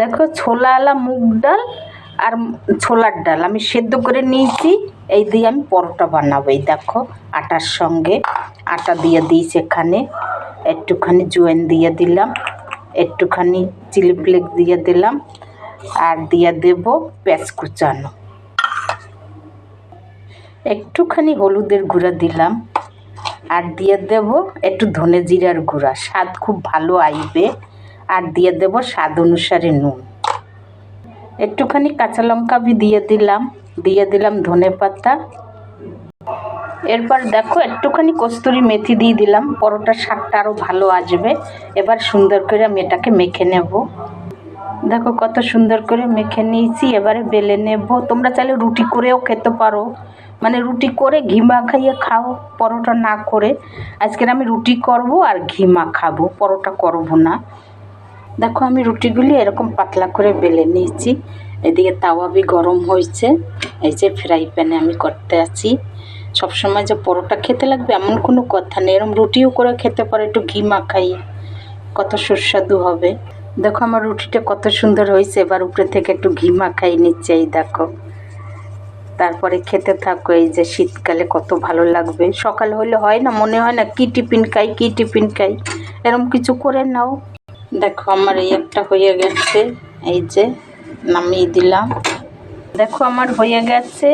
দেখো ছোলাওয়ালা মুগ ডাল আর ছোলার ডাল আমি সেদ্ধ করে নিয়েছি। এই দিয়ে আমি পরোটা বানাবো। এই দেখো আটার সঙ্গে আটা দিয়ে দিয়েছি, এখানে একটুখানি জোয়ান দিয়ে দিলাম, একটুখানি চিলি ফ্লেক্স দিয়ে দিলাম, আর দিয়ে দেব পেঁয়াজ কুচানো, একটুখানি হলুদের গুঁড়া দিলাম, আর দিয়ে দেব একটু ধনে জিরার গুঁড়া, স্বাদ খুব ভালো আইবে। আর দিয়ে দেব স্বাদ অনুসারে নুন, একটুখানি কাঁচা লঙ্কা দিয়ে দিলাম ধনে পাতা। এরপর দেখো একটুখানি কস্তুরি মেথি দিয়ে দিলাম, পরোটার স্বাদটা আরও ভালো আসবে। এবার সুন্দর করে আমি এটাকে মেখে নেব। দেখো কত সুন্দর করে মেখে নিয়েছি। এবারে বেলে নেব। তোমরা চাইলে রুটি করেও খেতে পারো, মানে রুটি করে ঘি মাখাইয়ে খাও, পরোটা না করে। আজকের আমি রুটি করব আর ঘি মাখাবো, পরোটা করব না। দেখো আমি রুটিগুলি এরকম পাতলা করে বেলে নিয়েছি। এদিকে তাওয়া গরম হয়েছে, এই যে ফ্রাই প্যানে আমি করতে আছি। সবসময় যে পরোটা খেতে লাগবে এমন কোনো কথা নেই, এরকম রুটিও করে খেতে পারো একটু ঘি মাখাইয়ে, কত সুস্বাদু হবে। দেখো আমার রুটিটা কত সুন্দর হয়েছে। এবার উপরে থেকে একটু ঘি মাখাই নিচ্ছে, এই দেখো। তারপরে খেতে থাকো। এই যে শীতকালে কত ভালো লাগবে। সকাল হলে হয় না, মনে হয় না কি টিফিন খাই, এরকম কিছু করে নাও। দেখো আমার এই একটা হয়ে গেছে, এই যে নামিয়ে দিলাম। দেখো আমার হয়ে গেছে।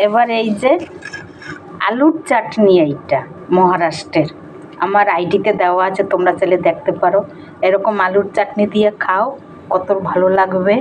এবার এই যে আলুর চাটনি, এইটা মহারাষ্ট্রের, আমার আইডিতে দেওয়া আছে, তোমরা চাইলে দেখতে পারো। এরকম আলুর চাটনি দিয়ে খাও, কত ভালো লাগবে।